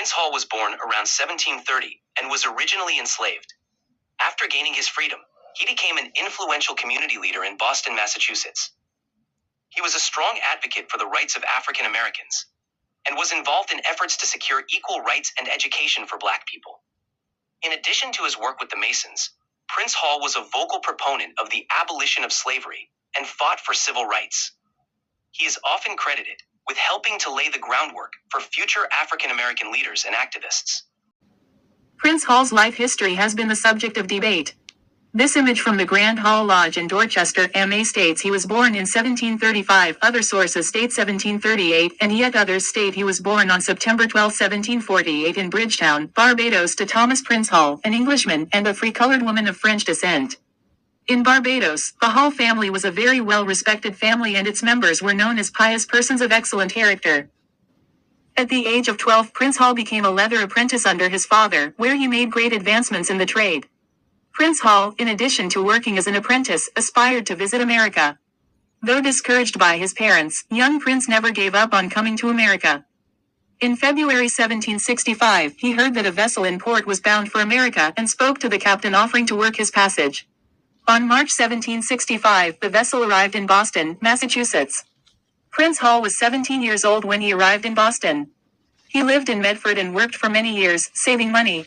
Prince Hall was born around 1730 and was originally enslaved. After gaining his freedom, he became an influential community leader in Boston, Massachusetts. He was a strong advocate for the rights of African Americans and was involved in efforts to secure equal rights and education for Black people. In addition to his work with the Masons, Prince Hall was a vocal proponent of the abolition of slavery and fought for civil rights. He is often credited with helping to lay the groundwork for future African American leaders and activists. Prince Hall's life history has been the subject of debate. This image from the Grand Hall Lodge in Dorchester, MA states he was born in 1735, other sources state 1738, and yet others state he was born on September 12, 1748 in Bridgetown, Barbados to Thomas Prince Hall, an Englishman and a free-colored woman of French descent. In Barbados, the Hall family was a very well-respected family and its members were known as pious persons of excellent character. At the age of 12, Prince Hall became a leather apprentice under his father, where he made great advancements in the trade. Prince Hall, in addition to working as an apprentice, aspired to visit America. Though discouraged by his parents, young Prince never gave up on coming to America. In February 1765, he heard that a vessel in port was bound for America and spoke to the captain offering to work his passage. On March 1765, the vessel arrived in Boston, Massachusetts. Prince Hall was 17 years old when he arrived in Boston. He lived in Medford and worked for many years, saving money.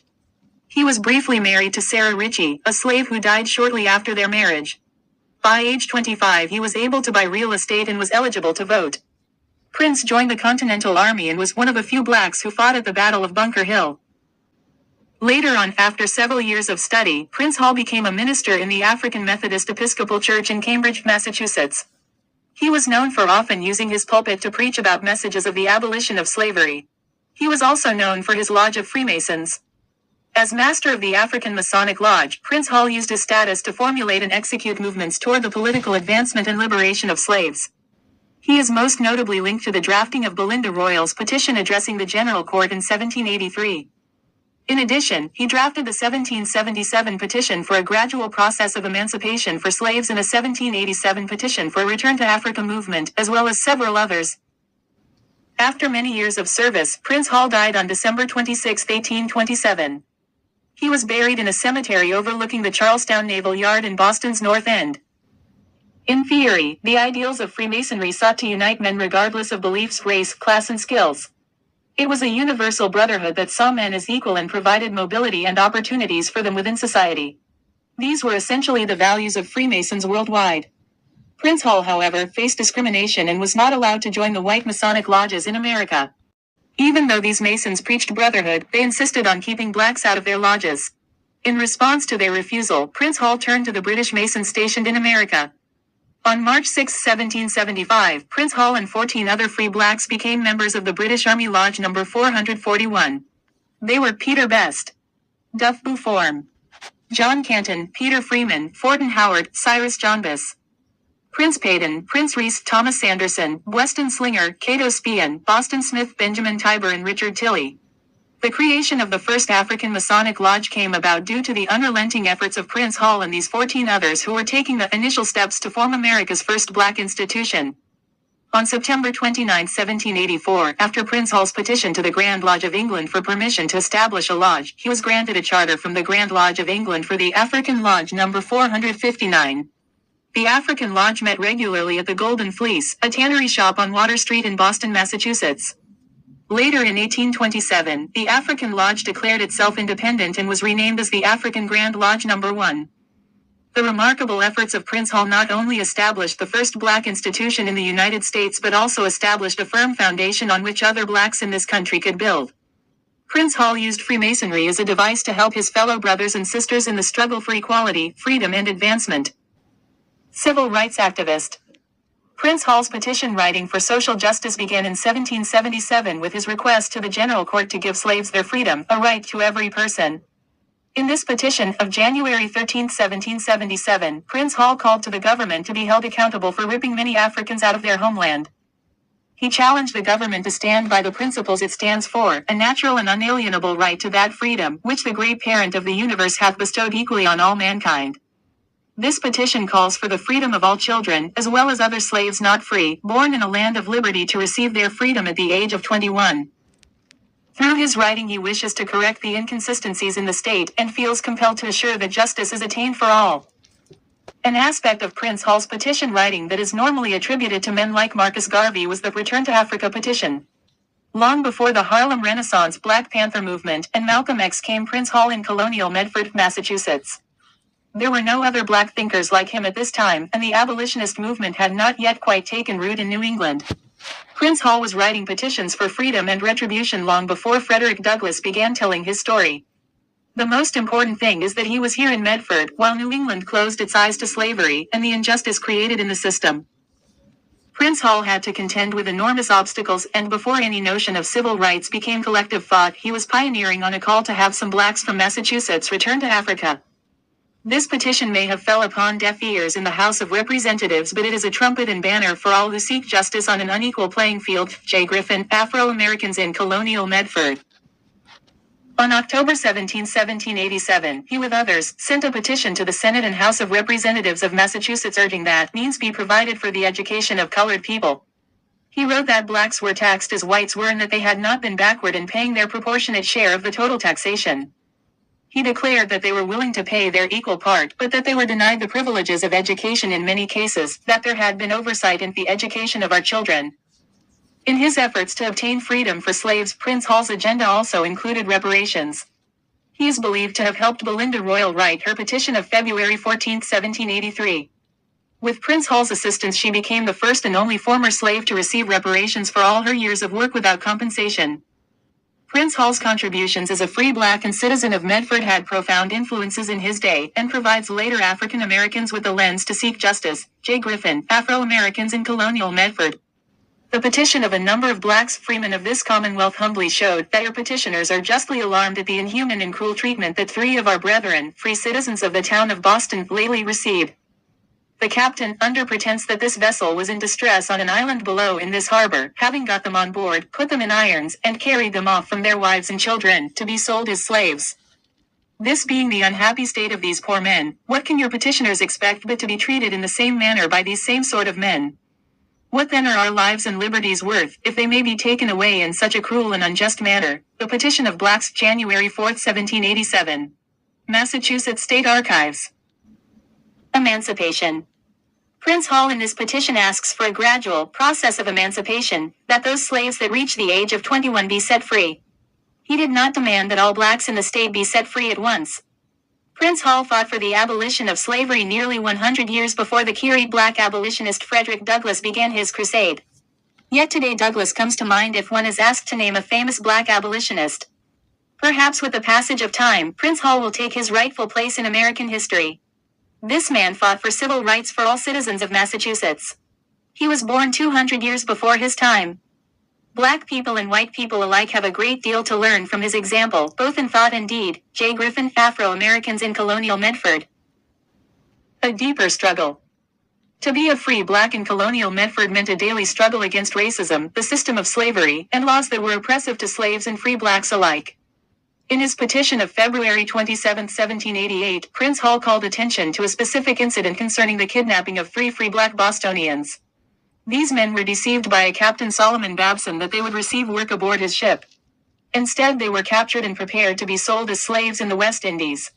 He was briefly married to Sarah Ritchie, a slave who died shortly after their marriage. By age 25 he was able to buy real estate and was eligible to vote. Prince joined the Continental Army and was one of a few blacks who fought at the Battle of Bunker Hill. Later on, after several years of study, Prince Hall became a minister in the African Methodist Episcopal Church in Cambridge, Massachusetts. He was known for often using his pulpit to preach about messages of the abolition of slavery. He was also known for his Lodge of Freemasons. As master of the African Masonic Lodge, Prince Hall used his status to formulate and execute movements toward the political advancement and liberation of slaves. He is most notably linked to the drafting of Belinda Royall's petition addressing the General Court in 1783. In addition, he drafted the 1777 petition for a gradual process of emancipation for slaves and a 1787 petition for a return to Africa movement, as well as several others. After many years of service, Prince Hall died on December 26, 1827. He was buried in a cemetery overlooking the Charlestown Naval Yard in Boston's North End. In theory, the ideals of Freemasonry sought to unite men regardless of beliefs, race, class, and skills. It was a universal brotherhood that saw men as equal and provided mobility and opportunities for them within society. These were essentially the values of Freemasons worldwide. Prince Hall, however, faced discrimination and was not allowed to join the white Masonic lodges in America. Even though these Masons preached brotherhood, they insisted on keeping blacks out of their lodges. In response to their refusal, Prince Hall turned to the British Masons stationed in America. On March 6, 1775, Prince Hall and 14 other free blacks became members of the British Army Lodge No. 441. They were Peter Best, Duff Buform, John Canton, Peter Freeman, Fortin Howard, Cyrus Jonbus, Prince Payton, Prince Reese, Thomas Sanderson, Weston Slinger, Cato Spion, Boston Smith, Benjamin Tiber, and Richard Tilley. The creation of the first African Masonic Lodge came about due to the unrelenting efforts of Prince Hall and these 14 others who were taking the initial steps to form America's first black institution. On September 29, 1784, after Prince Hall's petition to the Grand Lodge of England for permission to establish a lodge, he was granted a charter from the Grand Lodge of England for the African Lodge No. 459. The African Lodge met regularly at the Golden Fleece, a tannery shop on Water Street in Boston, Massachusetts. Later in 1827, the African Lodge declared itself independent and was renamed as the African Grand Lodge No. 1. The remarkable efforts of Prince Hall not only established the first black institution in the United States but also established a firm foundation on which other blacks in this country could build. Prince Hall used Freemasonry as a device to help his fellow brothers and sisters in the struggle for equality, freedom, and advancement. Civil rights activist. Prince Hall's petition writing for social justice began in 1777 with his request to the General Court to give slaves their freedom, a right to every person. In this petition, of January 13, 1777, Prince Hall called to the government to be held accountable for ripping many Africans out of their homeland. He challenged the government to stand by the principles it stands for, a natural and unalienable right to that freedom, which the great parent of the universe hath bestowed equally on all mankind. This petition calls for the freedom of all children, as well as other slaves not free, born in a land of liberty to receive their freedom at the age of 21. Through his writing he wishes to correct the inconsistencies in the state and feels compelled to assure that justice is attained for all. An aspect of Prince Hall's petition writing that is normally attributed to men like Marcus Garvey was the Return to Africa petition. Long before the Harlem Renaissance Black Panther movement and Malcolm X came Prince Hall in colonial Medford, Massachusetts. There were no other black thinkers like him at this time, and the abolitionist movement had not yet quite taken root in New England. Prince Hall was writing petitions for freedom and retribution long before Frederick Douglass began telling his story. The most important thing is that he was here in Medford while New England closed its eyes to slavery and the injustice created in the system. Prince Hall had to contend with enormous obstacles, and before any notion of civil rights became collective thought, he was pioneering on a call to have some blacks from Massachusetts return to Africa. This petition may have fell upon deaf ears in the House of Representatives, but it is a trumpet and banner for all who seek justice on an unequal playing field. J. Griffin, Afro-Americans in Colonial Medford. On October 17, 1787, he with others sent a petition to the Senate and House of Representatives of Massachusetts urging that means be provided for the education of colored people. He wrote that blacks were taxed as whites were and that they had not been backward in paying their proportionate share of the total taxation. He declared that they were willing to pay their equal part, but that they were denied the privileges of education in many cases, that there had been oversight in the education of our children. In his efforts to obtain freedom for slaves, Prince Hall's agenda also included reparations. He is believed to have helped Belinda Royal write her petition of February 14, 1783. With Prince Hall's assistance, she became the first and only former slave to receive reparations for all her years of work without compensation. Prince Hall's contributions as a free black and citizen of Medford had profound influences in his day and provides later African Americans with a lens to seek justice. J. Griffin, Afro-Americans in Colonial Medford. The petition of a number of blacks, freemen of this commonwealth, humbly showed that your petitioners are justly alarmed at the inhuman and cruel treatment that 3 of our brethren, free citizens of the town of Boston, lately received. The captain, under pretense that this vessel was in distress on an island below in this harbor, having got them on board, put them in irons, and carried them off from their wives and children, to be sold as slaves. This being the unhappy state of these poor men, what can your petitioners expect but to be treated in the same manner by these same sort of men? What then are our lives and liberties worth, if they may be taken away in such a cruel and unjust manner? The Petition of Blacks, January 4, 1787. Massachusetts State Archives. Emancipation. Prince Hall in this petition asks for a gradual process of emancipation, that those slaves that reach the age of 21 be set free. He did not demand that all blacks in the state be set free at once. Prince Hall fought for the abolition of slavery nearly 100 years before the Carried black abolitionist Frederick Douglass began his crusade. Yet today Douglass comes to mind if one is asked to name a famous black abolitionist. Perhaps with the passage of time, Prince Hall will take his rightful place in American history. This man fought for civil rights for all citizens of Massachusetts. He was born 200 years before his time. Black people and white people alike have a great deal to learn from his example, both in thought and deed. J. Griffin, Afro-Americans in Colonial Medford. A deeper struggle. To be a free black in colonial Medford meant a daily struggle against racism, the system of slavery, and laws that were oppressive to slaves and free blacks alike. In his petition of February 27, 1788, Prince Hall called attention to a specific incident concerning the kidnapping of 3 free black Bostonians. These men were deceived by a Captain Solomon Babson that they would receive work aboard his ship. Instead, they were captured and prepared to be sold as slaves in the West Indies.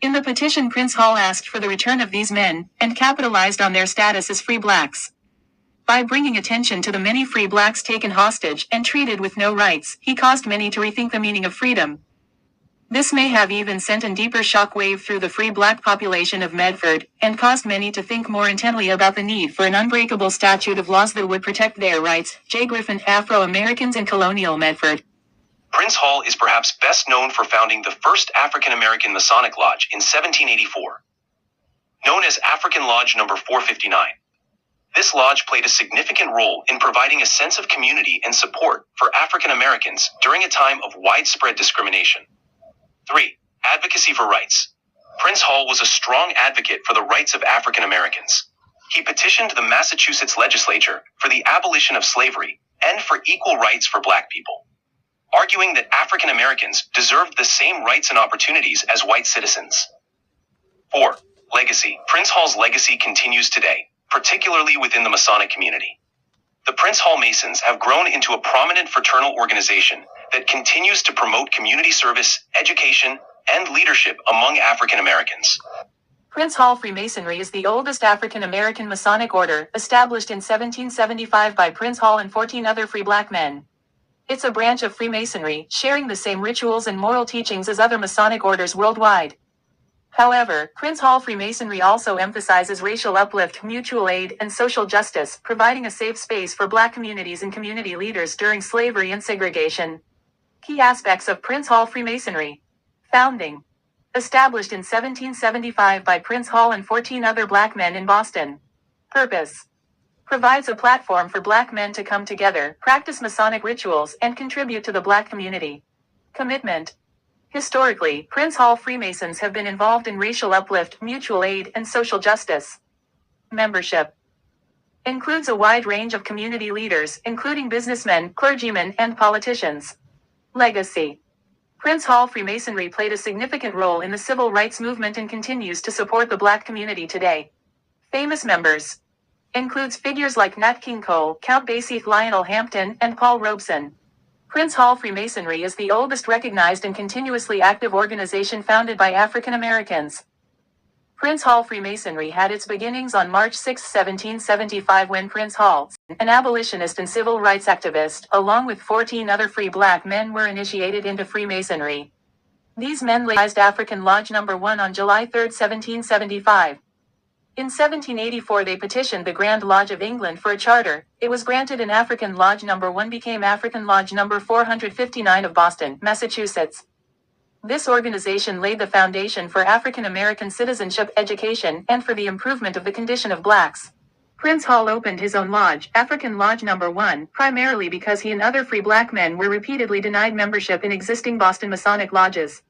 In the petition, Prince Hall asked for the return of these men, and capitalized on their status as free blacks. By bringing attention to the many free blacks taken hostage and treated with no rights, he caused many to rethink the meaning of freedom. This may have even sent a deeper shock wave through the free black population of Medford, and caused many to think more intently about the need for an unbreakable statute of laws that would protect their rights. J. Griffin, Afro-Americans in Colonial Medford. Prince Hall is perhaps best known for founding the first African-American Masonic Lodge in 1784. Known as African Lodge No. 459. This lodge played a significant role in providing a sense of community and support for African Americans during a time of widespread discrimination. 3. Advocacy for rights. Prince Hall was a strong advocate for the rights of African Americans. He petitioned the Massachusetts legislature for the abolition of slavery and for equal rights for black people, arguing that African Americans deserved the same rights and opportunities as white citizens. 4. Legacy. Prince Hall's legacy continues today, particularly within the Masonic community. The Prince Hall Masons have grown into a prominent fraternal organization that continues to promote community service, education, and leadership among African Americans. Prince Hall Freemasonry is the oldest African American Masonic order, established in 1775 by Prince Hall and 14 other free black men. It's a branch of Freemasonry, sharing the same rituals and moral teachings as other Masonic orders worldwide. However, Prince Hall Freemasonry also emphasizes racial uplift, mutual aid, and social justice, providing a safe space for black communities and community leaders during slavery and segregation. Key aspects of Prince Hall Freemasonry. Founding. Established in 1775 by Prince Hall and 14 other black men in Boston. Purpose. Provides a platform for black men to come together, practice Masonic rituals, and contribute to the black community. Commitment. Historically, Prince Hall Freemasons have been involved in racial uplift, mutual aid, and social justice. Membership. Includes a wide range of community leaders, including businessmen, clergymen, and politicians. Legacy. Prince Hall Freemasonry played a significant role in the civil rights movement and continues to support the black community today. Famous members. Includes figures like Nat King Cole, Count Basie, Lionel Hampton, and Paul Robeson. Prince Hall Freemasonry is the oldest recognized and continuously active organization founded by African Americans. Prince Hall Freemasonry had its beginnings on March 6, 1775 when Prince Hall, an abolitionist and civil rights activist, along with 14 other free black men were initiated into Freemasonry. These men legalized African Lodge No. 1 on July 3, 1775. In 1784 they petitioned the Grand Lodge of England for a charter. It was granted and African Lodge No. 1 became African Lodge No. 459 of Boston, Massachusetts. This organization laid the foundation for African American citizenship, education, and for the improvement of the condition of blacks. Prince Hall opened his own lodge, African Lodge No. 1, primarily because he and other free black men were repeatedly denied membership in existing Boston Masonic lodges.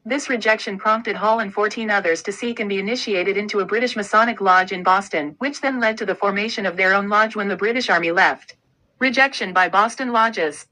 This rejection prompted Hall and 14 others to seek and be initiated into a British Masonic lodge in Boston, which then led to the formation of their own lodge when the British Army left. Rejection by Boston lodges.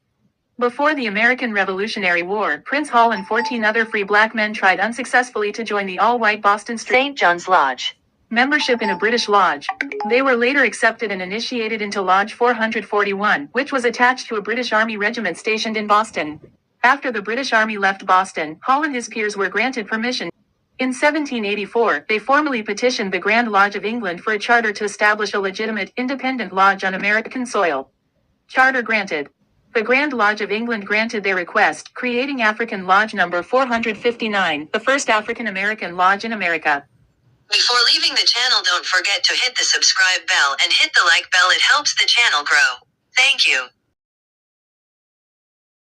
Before the American Revolutionary War, Prince Hall and 14 other free black men tried unsuccessfully to join the all-white Boston St. John's Lodge. Membership in a British lodge. They were later accepted and initiated into Lodge 441, which was attached to a British Army regiment stationed in Boston. After the British Army left Boston, Hall and his peers were granted permission. In 1784, they formally petitioned the Grand Lodge of England for a charter to establish a legitimate, independent lodge on American soil. Charter granted. The Grand Lodge of England granted their request, creating African Lodge No. 459, the first African American lodge in America. Before leaving the channel, don't forget to hit the subscribe bell and hit the like bell. It helps the channel grow. Thank you.